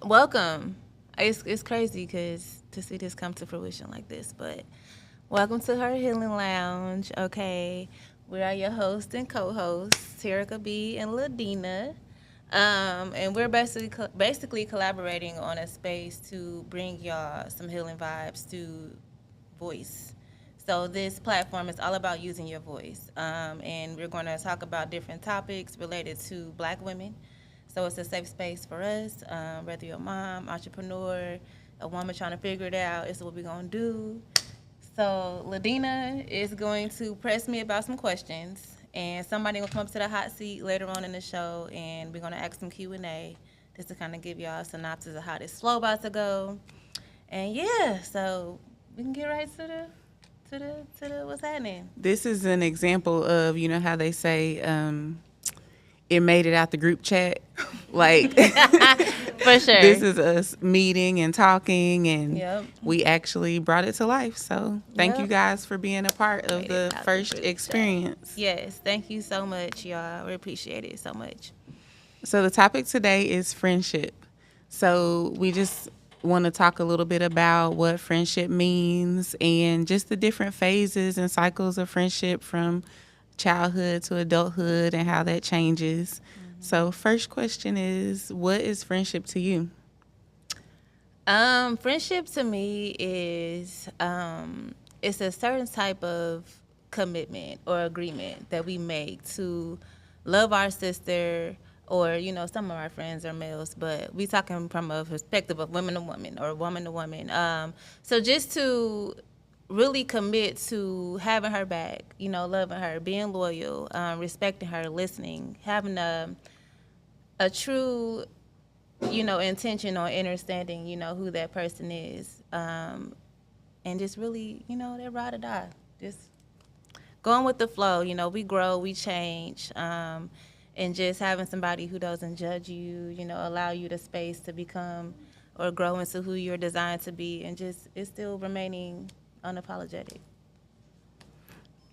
Welcome. It's crazy because to see this come to fruition like this, but welcome to her healing lounge. Okay, we are your host and co-hosts, Terica B and Ladina, and we're basically collaborating on a space to bring y'all some healing vibes to voice. So this platform is all about using your voice, and we're going to talk about different topics related to Black women. So it's a safe space for us, whether you're a mom, entrepreneur, a woman trying to figure it out. It's what we're gonna do. So Ladina is going to press me about some questions, and somebody will come up to the hot seat later on in the show, and we're gonna ask some Q&A just to kind of give y'all a synopsis of how this flow about to go. And yeah, so we can get right to the what's happening. This is an example of, how they say it made it out the group chat. Like, For sure. this is us meeting and talking, and Yep. we actually brought it to life. So thank Yep. you guys for being a part of Made the it out the first group chat. experience. Yes, thank you so much, y'all. We appreciate it so much. So the topic today is friendship. So we just want to talk a little bit about what friendship means and just the different phases and cycles of friendship from childhood to adulthood and how that changes. So first question is, what is friendship to you? Friendship to me is it's a certain type of commitment or agreement that we make to love our sister, or some of our friends are males, but we talking from a perspective of women to women or woman to woman. So just to really commit to having her back, loving her, being loyal, respecting her, listening, having a true intention on understanding, who that person is, and just really, that ride or die, just going with the flow. We grow, we change, and just having somebody who doesn't judge you, allow you the space to become or grow into who you're designed to be, and just it's still remaining unapologetic.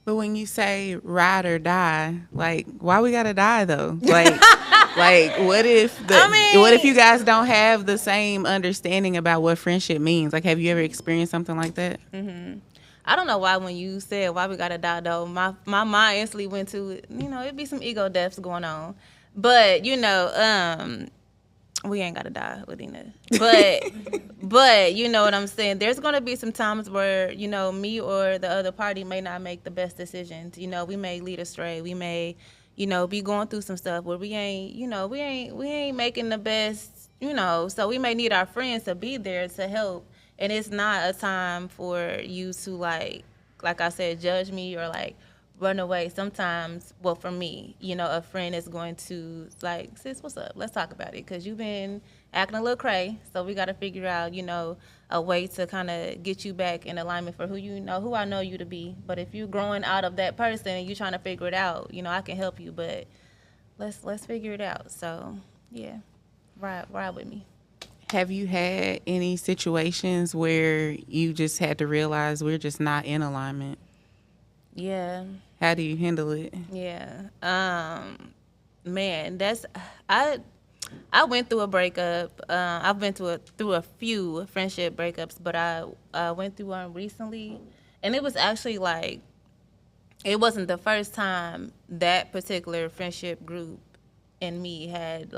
But when you say ride or die, like, why we gotta die though? Like, what if what if you guys don't have the same understanding about what friendship means? Like, have you ever experienced something like that? I don't know why when you said why we gotta die though, my mind instantly went to, it'd be some ego deaths going on. But, we ain't gotta die, Ladina. But you know what I'm saying? There's gonna be some times where, me or the other party may not make the best decisions. We may lead astray. We may, be going through some stuff where we ain't making the best, so we may need our friends to be there to help. And it's not a time for you to like I said, judge me or like run away. Sometimes, well, for me, a friend is going to like, sis, what's up? Let's talk about it, because you've been acting a little cray. So we got to figure out, a way to kind of get you back in alignment for who I know you to be. But if you're growing out of that person and you're trying to figure it out, I can help you. But let's figure it out. So yeah, ride with me. Have you had any situations where you just had to realize we're just not in alignment? Yeah. How do you handle it? Yeah. Man, I went through a breakup. I've been through a few friendship breakups, but I went through one recently, and it was actually like, it wasn't the first time that particular friendship group and me had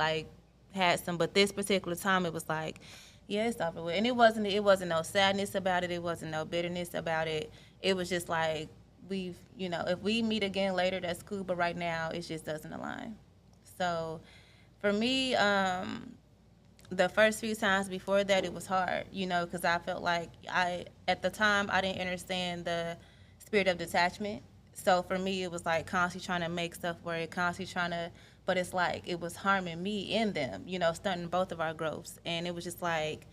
some, but this particular time it was like, yeah, it's over with. And it wasn't no sadness about it. It wasn't no bitterness about it. It was just like, if we meet again later, that's cool, but right now it just doesn't align. So for me, the first few times before that, it was hard, because I felt like at the time, I didn't understand the spirit of detachment. So for me, it was like constantly trying to make stuff work, constantly trying to, but it's like it was harming me and them, stunting both of our growths. And it was just like,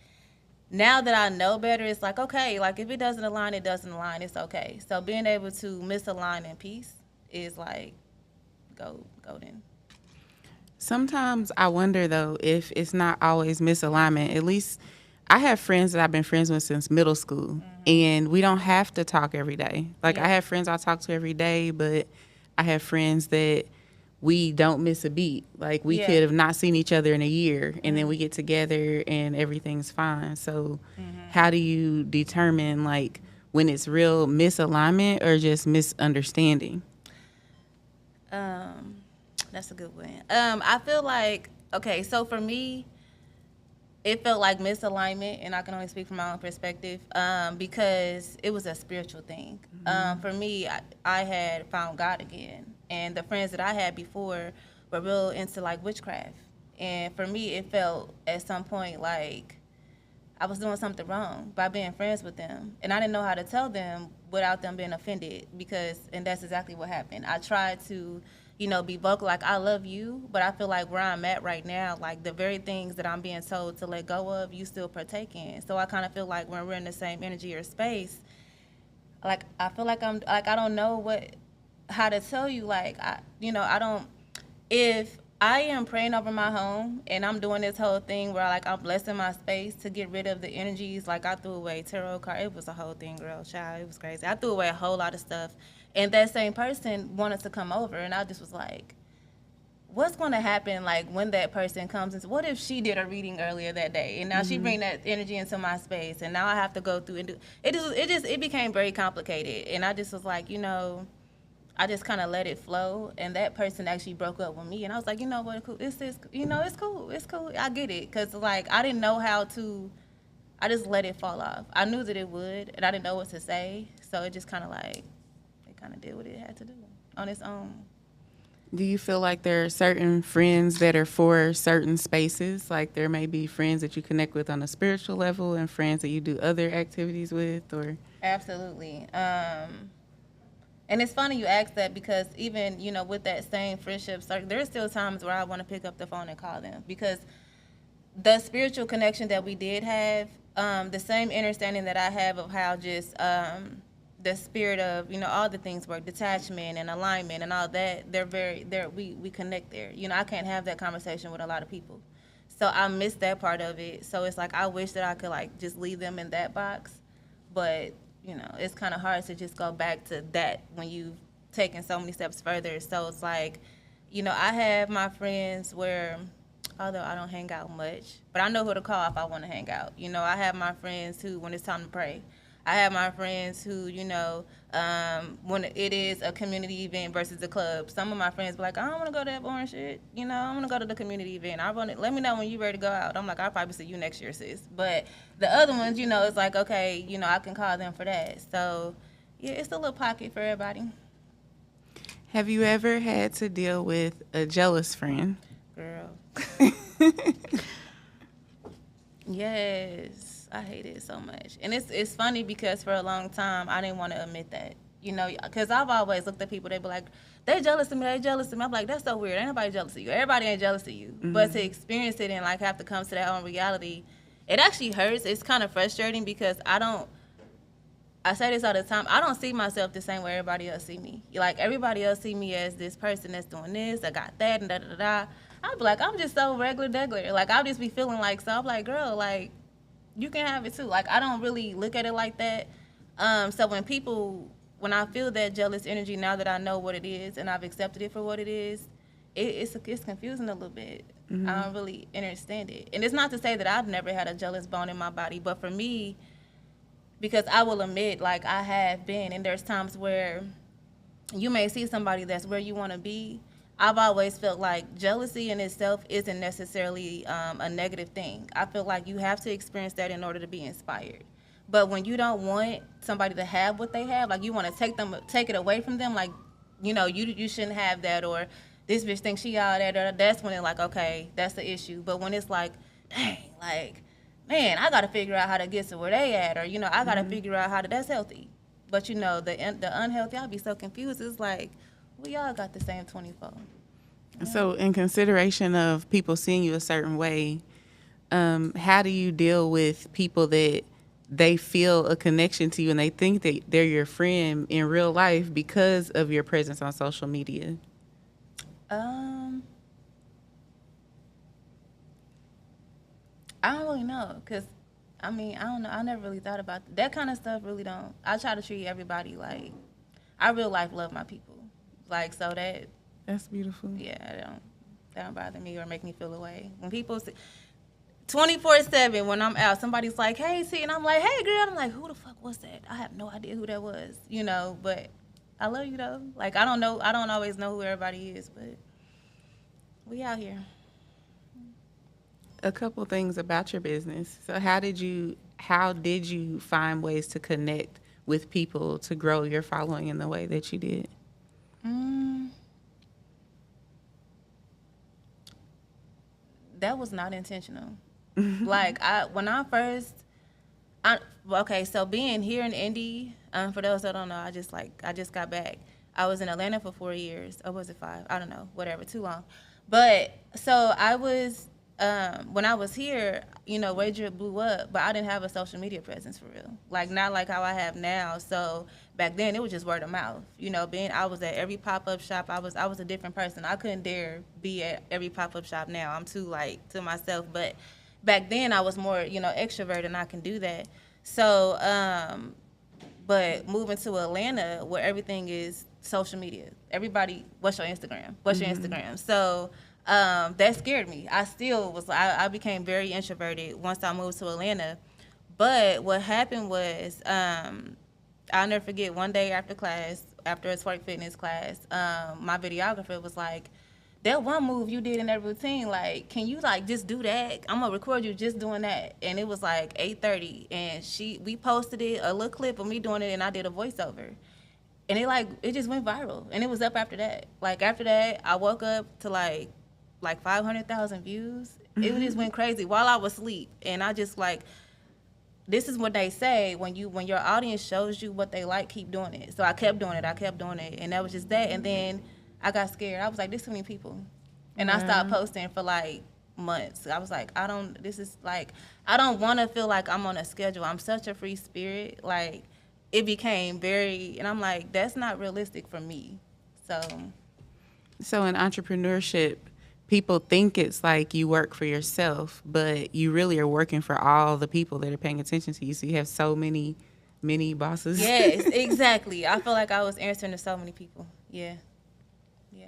now that I know better, it's like, okay, like if it doesn't align, it doesn't align, it's okay. So being able to misalign in peace is like, go then. Sometimes I wonder, though, if it's not always misalignment. At least I have friends that I've been friends with since middle school, and we don't have to talk every day. Like, I have friends I talk to every day, but I have friends that we don't miss a beat. Like we Yeah. could have not seen each other in a year and then we get together and everything's fine. So how do you determine like when it's real misalignment or just misunderstanding? Um, that's a good one. I feel like, okay, so for me, it felt like misalignment, and I can only speak from my own perspective, because it was a spiritual thing. For me, I had found God again, and the friends that I had before were real into like witchcraft, and for me, it felt at some point like I was doing something wrong by being friends with them. And I didn't know how to tell them without them being offended because, and that's exactly what happened. I tried to, be vocal, like, I love you, but I feel like where I'm at right now, like the very things that I'm being told to let go of, you still partake in. So I kind of feel like when we're in the same energy or space, like, I feel like I don't know how to tell you, like, I don't, if I am praying over my home and I'm doing this whole thing where like I'm blessing my space to get rid of the energies, like I threw away tarot card. It was a whole thing, girl, child. It was crazy. I threw away a whole lot of stuff, and that same person wanted to come over, and I just was like, what's going to happen like when that person comes and what if she did a reading earlier that day and now she bring that energy into my space and now I have to go through and do it became very complicated, and I just was like, I just kind of let it flow, and that person actually broke up with me, and I was like, you know what, cool. It's it's cool. I get it, cause like I didn't know how to. I just let it fall off. I knew that it would, and I didn't know what to say, so it just kind of like it kind of did what it had to do on its own. Do you feel like there are certain friends that are for certain spaces? Like there may be friends that you connect with on a spiritual level and friends that you do other activities with, or Absolutely. And it's funny you ask that because even with that same friendship circle, there's still times where I want to pick up the phone and call them because the spiritual connection that we did have, the same understanding that I have of how just the spirit of all the things work, detachment and alignment and all that. We connect there. I can't have that conversation with a lot of people, so I miss that part of it. So it's like I wish that I could like just leave them in that box, but it's kind of hard to just go back to that when you've taken so many steps further. So it's like, I have my friends where, although I don't hang out much, but I know who to call if I want to hang out. I have my friends who, when it's time to pray, I have my friends who, when it is a community event versus a club, some of my friends be like, I don't want to go to that boring shit. I want to go to the community event. Let me know when you ready to go out. I'm like, I'll probably see you next year, sis. But the other ones, it's like, okay, I can call them for that. So, yeah, it's a little pocket for everybody. have you ever had to deal with a jealous friend? Girl. Yes, I hate it so much, and it's funny because for a long time I didn't want to admit that, because I've always looked at people. They be like, they jealous of me, they jealous of me. I'm like, that's so weird. Ain't nobody jealous of you. Everybody ain't jealous of you, but to experience it and like have to come to that own reality, it actually hurts. It's kind of frustrating because I say this all the time. I don't see myself the same way everybody else see me. Like everybody else see me as this person that's doing this, I got that, and da da da. I'd be like, I'm just so regular degular. Like I'll just be feeling like so. I'm like, girl, like you can have it too. Like I don't really look at it like that. So when I feel that jealous energy, now that I know what it is and I've accepted it for what it is, it's confusing a little bit. I don't really understand it, and it's not to say that I've never had a jealous bone in my body, but for me, because I will admit, like I have been, and there's times where you may see somebody that's where you want to be. I've always felt like jealousy in itself isn't necessarily a negative thing. I feel like you have to experience that in order to be inspired. But when you don't want somebody to have what they have, like you want to take it away from them, like you shouldn't have that, or this bitch thinks she all that. That's when it's like, okay, that's the issue. But when it's like, dang, like, man, I got to figure out how to get to where they at, or I got to figure out how to. That's healthy. But the unhealthy, I'll be so confused. It's like we all got the same 24. So, in consideration of people seeing you a certain way, how do you deal with people that they feel a connection to you and they think that they're your friend in real life because of your presence on social media? I don't really know, cause I mean I don't know. I never really thought about that kind of stuff. Really don't. I try to treat everybody like I real life love my people, like so that That's beautiful. Yeah, that don't bother me or make me feel away. When people say 24/7 when I'm out, somebody's like, "Hey, see," and I'm like, "Hey, girl," I'm like, "Who the fuck was that?" I have no idea who that was, But I love you though. Like I don't know, I don't always know who everybody is, but we out here. A couple things about your business. So how did you find ways to connect with people to grow your following in the way that you did? Mm, that was not intentional. Like when I first, okay, so being here in Indy, for those that don't know, I just got back. I was in Atlanta for 4 years, or was it 5? I don't know, whatever, too long. But so I was, when I was here, Wager blew up, but I didn't have a social media presence for real. Like not like how I have now. So back then it was just word of mouth. Being I was at every pop up shop. I was a different person. I couldn't dare be at every pop up shop now. I'm too like to myself. But back then I was more, extrovert and I can do that. So but moving to Atlanta where everything is social media. Everybody, what's your Instagram? What's your Instagram? So that scared me. I became very introverted once I moved to Atlanta. But what happened was, I'll never forget one day after class, after a twerk fitness class, my videographer was like, that one move you did in that routine, like, can you like just do that? I'm gonna record you just doing that. And it was like 8:30, and we posted it, a little clip of me doing it, and I did a voiceover, and it just went viral, and it was up after that. Like after that, I woke up to like 500,000 views. It just went crazy while I was asleep, and I just like this is what they say when your audience shows you what they like, keep doing it. So I kept doing it, and that was just that. And then I got scared. I was like, "This too many people," and I stopped posting for like months. I was like, "I don't. This is like, I don't want to feel like I'm on a schedule. I'm such a free spirit. Like, it became very, and I'm like, that's not realistic for me. So So in entrepreneurship, people think it's like you work for yourself, but you really are working for all the people that are paying attention to you. So you have so many bosses. yes, exactly. I feel like I was answering to so many people. Yeah, yeah.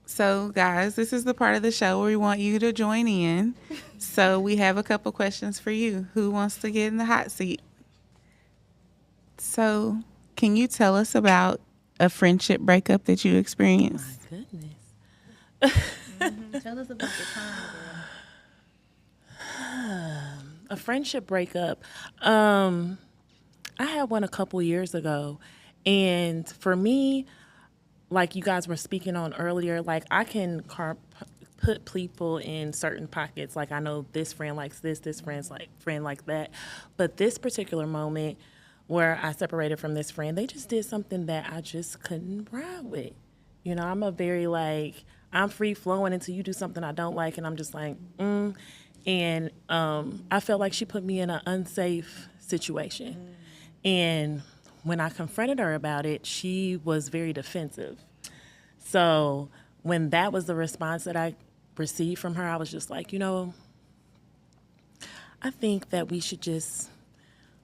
So, guys, this is the part of the show where we want you to join in. So, we have a couple questions for you. Who wants to get in the hot seat? So, can you tell us about a friendship breakup that you experienced? My goodness. Tell us about the time, girl. A friendship breakup. I had one a couple years ago. And for me, like you guys were speaking on earlier, like I can put people in certain pockets. Like I know this friend likes this friend like that. But this particular moment where I separated from this friend, they just did something that I just couldn't ride with. I'm a very like, I'm free flowing until you do something I don't like, and I'm just like, And I felt like she put me in an unsafe situation. And when I confronted her about it, she was very defensive. So when that was the response that I received from her, I was just like, I think that we should just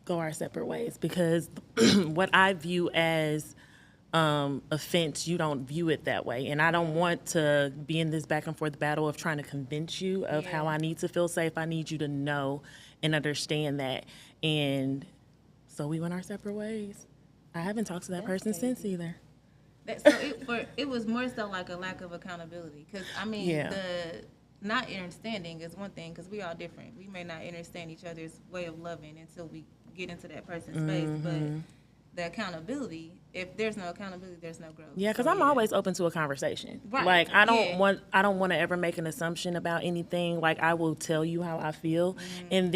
go our separate ways, because what I view as offense, you don't view it that way. And I don't want to be in this back and forth battle of trying to convince you of how I need to feel safe. I need you to know and understand that. And so we went our separate ways. I haven't talked to that person since either. It was more so like a lack of accountability. Because, I mean, the not understanding is one thing, because we all different. We may not understand each other's way of loving until we get into that person's space. But the accountability, if there's no accountability, there's no growth. Yeah, because I'm always open to a conversation. Right. Like I don't want to ever make an assumption about anything. Like I will tell you how I feel, and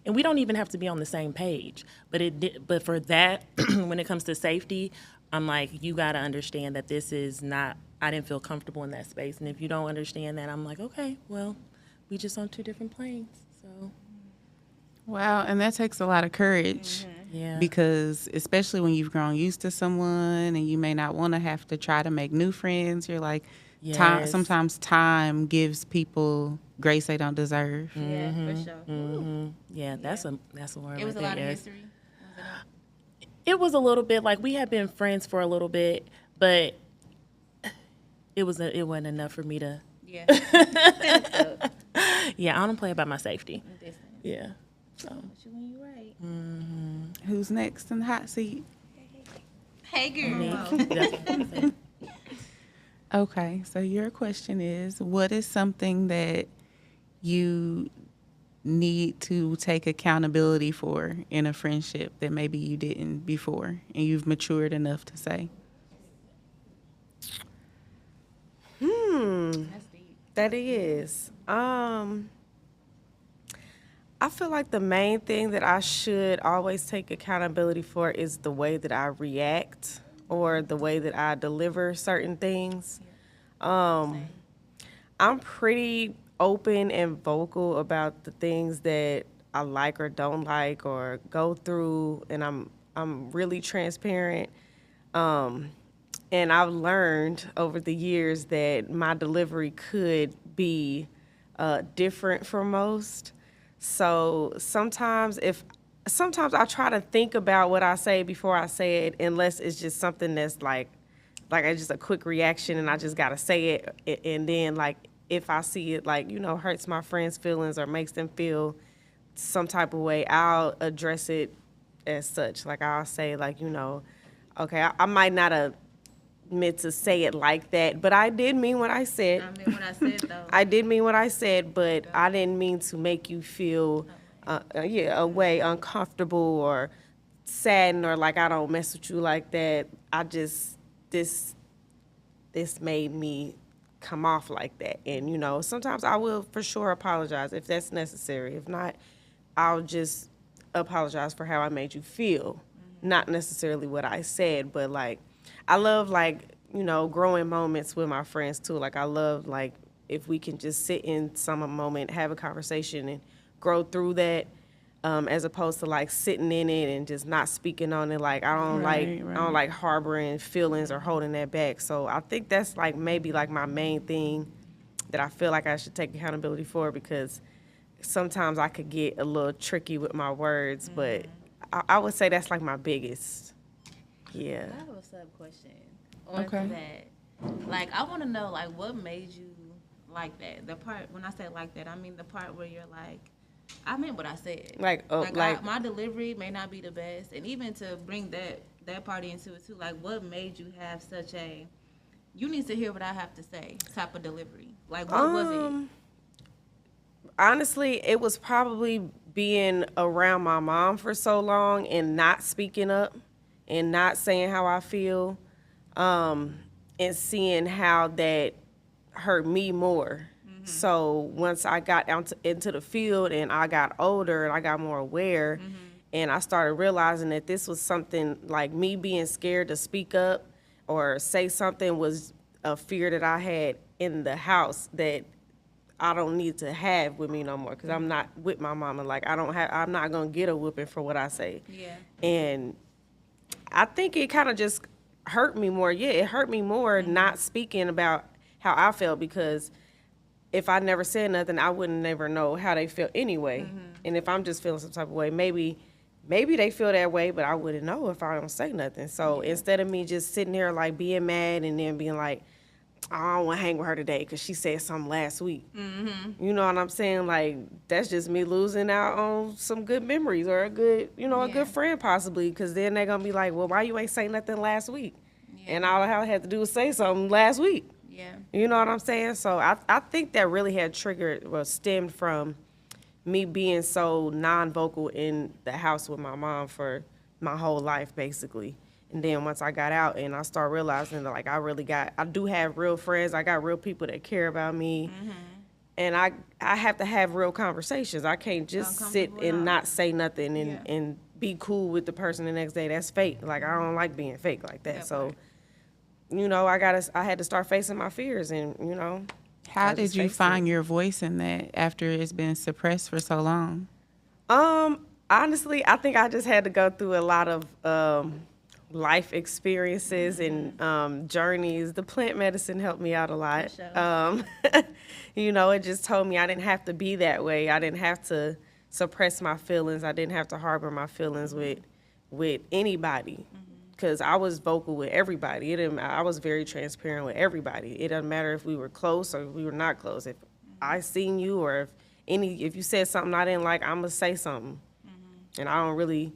we don't even have to be on the same page. But for that, when it comes to safety, I'm like, you got to understand that this is not. I didn't feel comfortable in that space, and if you don't understand that, I'm like, okay, well, we just on two different planes. So. Wow, and that takes a lot of courage. Yeah. Because especially when you've grown used to someone and you may not want to have to try to make new friends, you're like, sometimes time gives people grace they don't deserve. Yeah, for sure. Yeah, that's a word. It was a lot of history. It was a little bit like we had been friends for a little bit, but it wasn't enough for me to. Yeah. Yeah, I don't play about my safety. Listen, Yeah. So but you when you right. Who's next in the hot seat? Hey girl. Nick, that's what I'm saying. Okay, so your question is, what is something that you need to take accountability for in a friendship that maybe you didn't before and you've matured enough to say? That's deep. That is. I feel like the main thing that I should always take accountability for is the way that I react or the way that I deliver certain things. I'm pretty open and vocal about the things that I like or don't like or go through, and I'm really transparent. And I've learned over the years that my delivery could be different from most. So sometimes I try to think about what I say before I say it, unless it's just something that's like it's just a quick reaction and I just gotta say it. And then like if I see it like, hurts my friends' feelings or makes them feel some type of way, I'll address it as such. Like I'll say like, okay, I might not have meant to say it like that, but I did mean what I said. I mean what I said though. I did mean what I said, but I didn't mean to make you feel, a way uncomfortable or saddened or like I don't mess with you like that. I just this made me come off like that, and sometimes I will for sure apologize if that's necessary. If not, I'll just apologize for how I made you feel, not necessarily what I said, but like I love growing moments with my friends too. Like I love like if we can just sit in some moment, have a conversation, and grow through that, as opposed to like sitting in it and just not speaking on it. Like I don't Right. I don't like harboring feelings or holding that back. So I think that's like maybe like my main thing that I feel like I should take accountability for, because sometimes I could get a little tricky with my words, but I would say that's like my biggest. Yeah. I have a sub question on Okay. that. Like, I want to know, like, what made you like that? The part, when I say like that, I mean the part where you're like, I meant what I said. My delivery may not be the best. And even to bring that party into it, too, like, what made you have such a, you need to hear what I have to say type of delivery? Like, what was it? Honestly, it was probably being around my mom for so long and not speaking up and not saying how I feel, and seeing how that hurt me more. So once I got out into the field and I got older and I got more aware, and I started realizing that this was something like me being scared to speak up or say something was a fear that I had in the house that I don't need to have with me no more, because I'm not with my mama. Like I'm not gonna get a whooping for what I say. Yeah. And I think it kind of just hurt me more. Yeah, it hurt me more not speaking about how I felt, because if I never said nothing, I wouldn't never know how they feel anyway. And if I'm just feeling some type of way, maybe they feel that way, but I wouldn't know if I don't say nothing. So instead of me just sitting there like being mad and then being like, I don't want to hang with her today because she said something last week. You know what I'm saying? Like, that's just me losing out on some good memories or a good, a good friend possibly, because then they're going to be like, well, why you ain't say nothing last week? Yeah. And all I had to do was say something last week. Yeah. You know what I'm saying? So I think that really had stemmed from me being so non-vocal in the house with my mom for my whole life, basically. And then once I got out and I started realizing that, like, I do have real friends. I got real people that care about me. And I have to have real conversations. I can't just sit and not say nothing and be cool with the person the next day. That's fake. Like, I don't like being fake like that. So, I had to start facing my fears and, How I did just you faced find it. your voice in that after it's been suppressed for so long? Honestly, I think I just had to go through a lot of life experiences and journeys. The plant medicine helped me out a lot. For It just told me I didn't have to be that way. I didn't have to suppress my feelings. I didn't have to harbor my feelings with anybody. because I was vocal with everybody. I was very transparent with everybody. It doesn't matter if we were close or if we were not close. If I seen you or if you said something I didn't like, I'm gonna say something. And I don't really,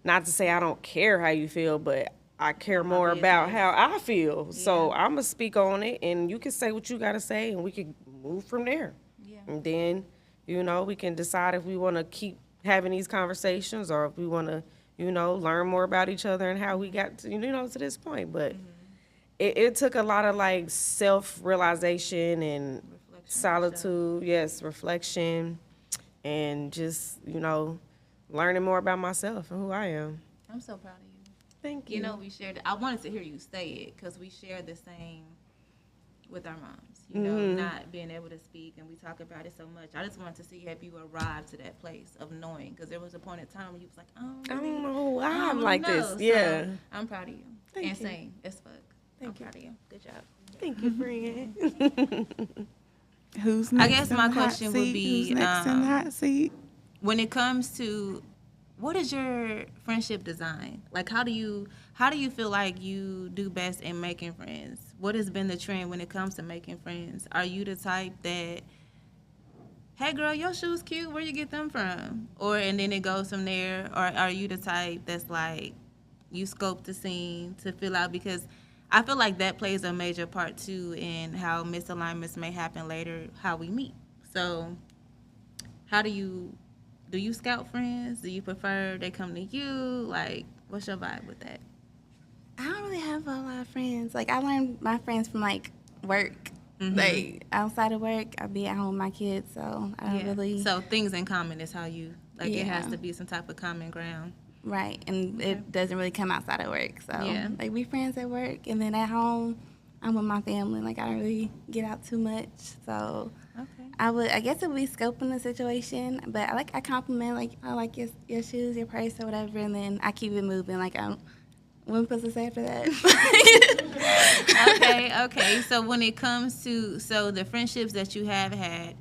not to say I don't care how you feel, but I care more about how I feel. So I'm gonna speak on it, and you can say what you gotta say, and we can move from there. Yeah. And then, we can decide if we want to keep having these conversations or if we want to, learn more about each other and how we got to, to this point. But it took a lot of like self-realization and solitude, yes, reflection, and just, learning more about myself and who I am. I'm so proud of you. Thank you. You know, we shared. I wanted to hear you say it because we share the same with our moms. You know, not being able to speak, and we talk about it so much. I just wanted to see if you arrived to that place of knowing, because there was a point in time when you was like, I don't know why I'm don't like know. this. Yeah. So, I'm proud of you. Thank and you. same as fuck. I'm Thank you. proud of you. Good job. Thank you, friend. Who's I next? guess in my the hot question would seat? be, Who's next in the hot seat? when it comes to, what is your friendship design? Like, how do you feel like you do best in making friends? What has been the trend when it comes to making friends? Are you the type that, hey girl, your shoes cute, where you get them from? And then it goes from there? Or are you the type that's like, you scope the scene to fill out? Because I feel like that plays a major part too in how misalignments may happen later, how we meet. So how do you scout friends? Do you prefer they come to you? Like, what's your vibe with that? I don't really have a lot of friends. Like, I learned my friends from, like, work. Like, outside of work, I be at home with my kids, so I don't really... So things in common is how you, like, it has Yeah. to be some type of common ground. Right, and it doesn't really come outside of work. So, Yeah. like, we friends at work, and then at home, I'm with my family. Like, I don't really get out too much, so... Okay. I guess it would be scoping the situation, but I compliment, like, I like your shoes, your purse, or whatever, and then I keep it moving. Like, what am I supposed to say after that? Okay. So when it comes to, the friendships that you have had,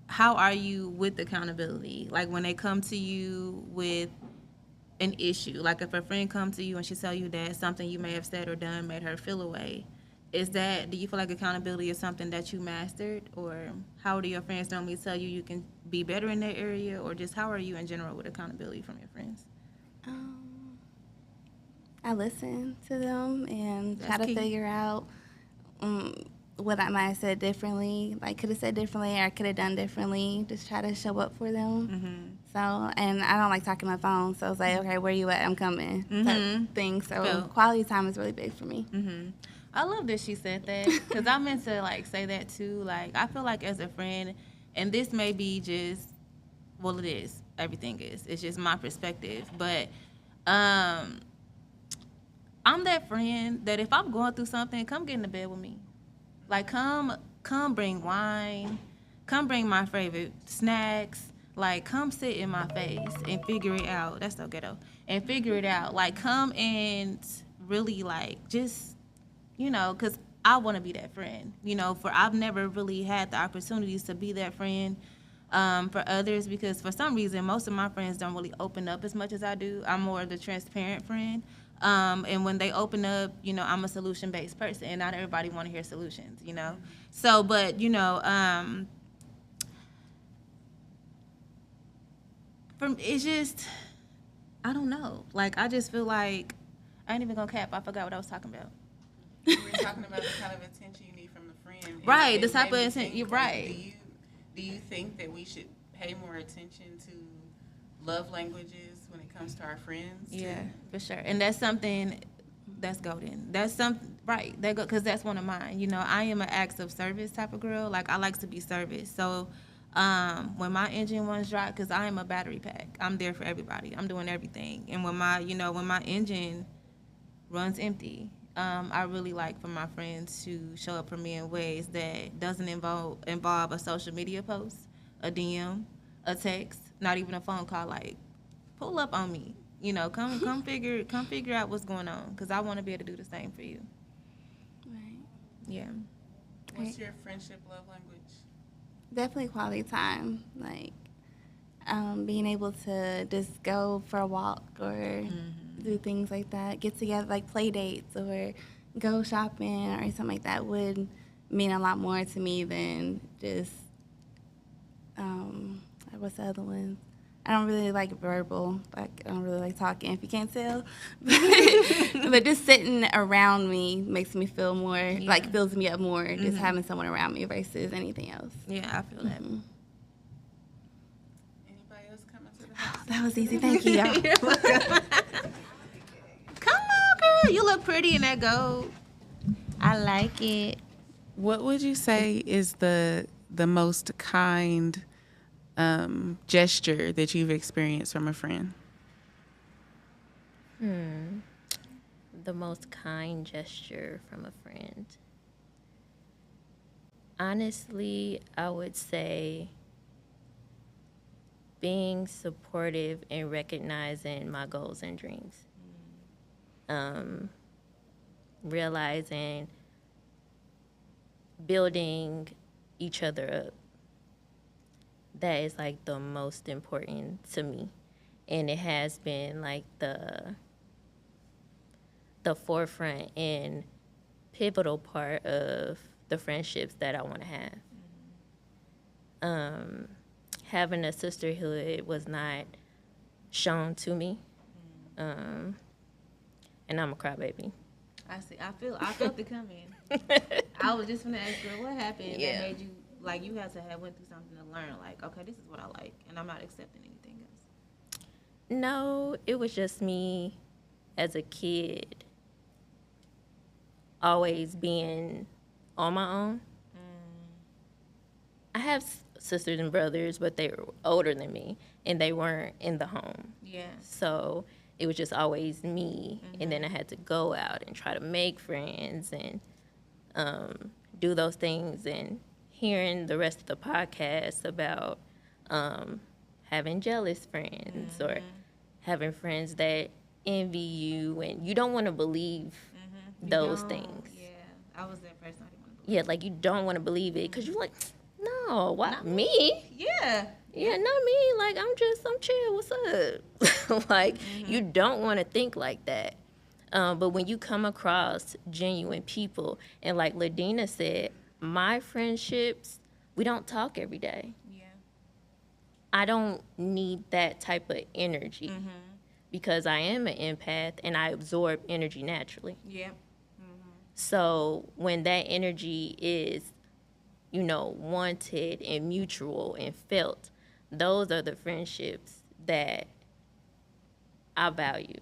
how are you with accountability? Like, when they come to you with an issue, like if a friend comes to you and she tell you that something you may have said or done made her feel away, do you feel like accountability is something that you mastered? Or how do your friends normally tell you can be better in that area? Or just how are you in general with accountability from your friends? I listen to them and try That's to key. figure out what I might have said differently. Like, could have said differently or could have done differently. Just try to show up for them. So, and I don't like talking on my phone. So it's like, okay, where you at? I'm coming. Type thing. So Feel. quality time is really big for me. I love that she said that, because I meant to like say that too. Like, I feel like as a friend, and this may be just, well, it is. Everything is. It's just my perspective. But I'm that friend that if I'm going through something, come get in the bed with me. Like, come bring wine, come bring my favorite snacks. Like, come sit in my face and figure it out. That's so ghetto. And figure it out. Like, come and really like just. Because I want to be that friend. I've never really had the opportunities to be that friend for others, because for some reason, most of my friends don't really open up as much as I do. I'm more the transparent friend. And when they open up, I'm a solution-based person, and not everybody want to hear solutions, So, but, it's just, I don't know. Like, I just feel like, I ain't even gonna cap. I forgot what I was talking about. We were talking about the kind of attention you need from the friend. Right, And the type of maybe attention. think, You're like, right. Do you think that we should pay more attention to love languages when it comes to our friends? Yeah, for sure. And that's something that's golden. That's something, right? Because that's one of mine. I am an acts of service type of girl. Like, I like to be service. So when my engine runs dry, because I am a battery pack, I'm there for everybody. I'm doing everything. And when my engine runs empty, I really like for my friends to show up for me in ways that doesn't involve a social media post, a DM, a text, not even a phone call. Like, pull up on me, come figure out what's going on, because I want to be able to do the same for you. Right. Yeah. What's your friendship love language? Definitely quality time. Like, being able to just go for a walk or do things like that. Get together, like play dates or go shopping or something like that would mean a lot more to me than just, what's the other one? I don't really like verbal. Like, I don't really like talking, if you can't tell. But just sitting around me makes me feel more, like, fills me up more, just having someone around me versus anything else. Yeah, I feel that. Anybody else coming to the house? That was easy. Thank you, y'all. Come on, girl. You look pretty in that gold. I like it. What would you say is the most kind gesture that you've experienced from a friend? The most kind gesture from a friend. Honestly, I would say being supportive and recognizing my goals and dreams. Realizing building each other up. That is like the most important to me. And it has been like the forefront and pivotal part of the friendships that I want to have. Having a sisterhood was not shown to me. And I'm a crybaby. I see. I felt it coming. I was just gonna ask, girl, what happened that made you like you had to have went through something to learn? Like, okay, this is what I like, and I'm not accepting anything else. No, it was just me as a kid always being on my own. I have sisters and brothers, but they were older than me, and they weren't in the home. Yeah. So it was just always me, and then I had to go out and try to make friends and do those things. And hearing the rest of the podcast about having jealous friends or having friends that envy you, and you don't want to believe those things. Yeah, I was that person. I didn't want to believe. Yeah, like you don't want to believe it because you're like, no, why me? Yeah. Yeah, not me. Like I'm chill. What's up? Like you don't want to think like that. But when you come across genuine people, and like Ladina said, my friendships, we don't talk every day. Yeah. I don't need that type of energy because I am an empath and I absorb energy naturally. Yeah. So when that energy is, wanted and mutual and felt, those are the friendships that I value.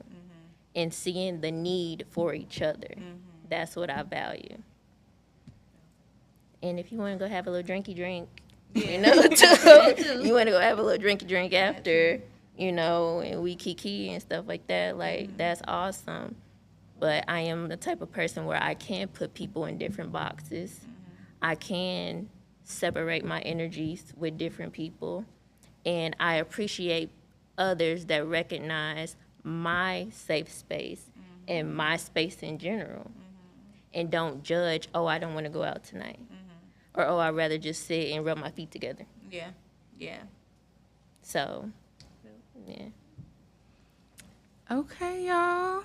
And seeing the need for each other, that's what I value. And if you want to go have a little drinky drink, too, you want to go have a little drinky drink after, and we kiki and stuff like that, like that's awesome. But I am the type of person where I can put people in different boxes. I can separate my energies with different people. And I appreciate others that recognize my safe space and my space in general. And don't judge, oh, I don't want to go out tonight. Or, oh, I'd rather just sit and rub my feet together. Yeah. Yeah. So, yeah. Okay, y'all.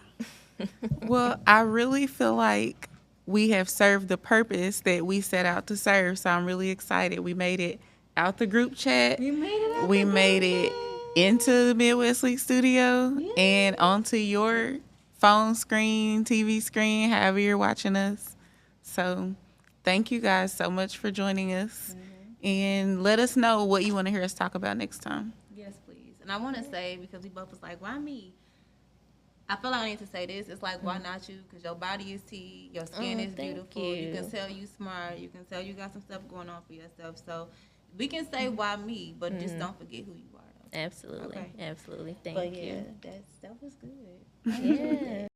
Well, I really feel like we have served the purpose that we set out to serve. So I'm really excited. We made it out the group chat. We made it into the Midwest League studio and onto your phone screen, TV screen, however you're watching us. So thank you guys so much for joining us. And let us know what you want to hear us talk about next time. Yes, please. And I want to say, because we both was like, why me? I feel like I need to say this. It's like, why not you? Because your body is tea. Your skin is beautiful. You can tell you smart. You can tell you got some stuff going on for yourself. So we can say, why me? But just don't forget who you are. Though. Absolutely. Okay. Absolutely. Thank But you. yeah, that was good. Yeah.